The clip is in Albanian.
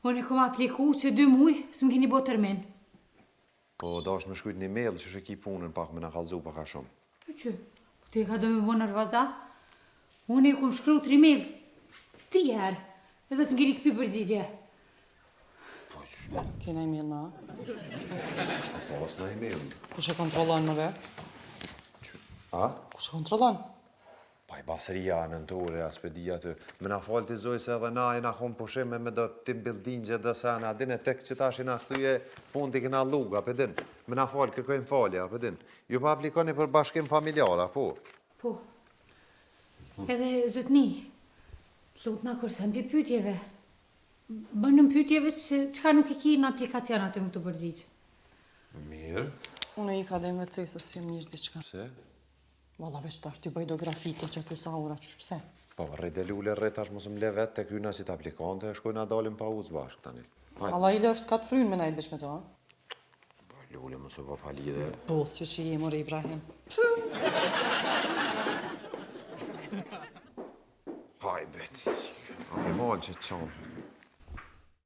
Unë e kom apliku që 2 muj, s'm keni bo termin. Po, da është me shkujt një mail që shë ki punën pak me në kalzu paka shumë. Po që? Po ti ka do me bo nërvaza? Unë e kom shkru 3 mail 3 herë, edhe s'm keni këthy përgjigje. Kena email na? Po, s'na email. Kush e kontrollon më re? A? Kush e kontrollon? Pa i basëria, mentore, aspedia të... Me na falë të zoj se edhe na e na kom pushim me do tim bildingje dhe se na din e tek që tash i na thyje pun t'i kena luga, për din. Me na falë, kërkojmë falja, për din. Ju pa aplikoni për bashkim familjara, po? Po. Edhe zotni, lutna kurse mbi pyetjeve. Bënëm pyetjeve çka nuk i ki në aplikacion aty më të përgjigj. Mirë. Unë i ka dhe me të se si mirë diçka. Pse? Valla veç tash t'i bëj do grafite që aty sa ura që pse? Po, rrejt e lule rrejt tash mos më le vetë të kyna si t'aplikante, shkojna dalim pa uz bashkë tani. Valla ile është ka të frynë me na i besh me to, ha? Po, lule më së pa lidhe. Both që je more Ibrahim. Haj, beti. A me malë që të qanë.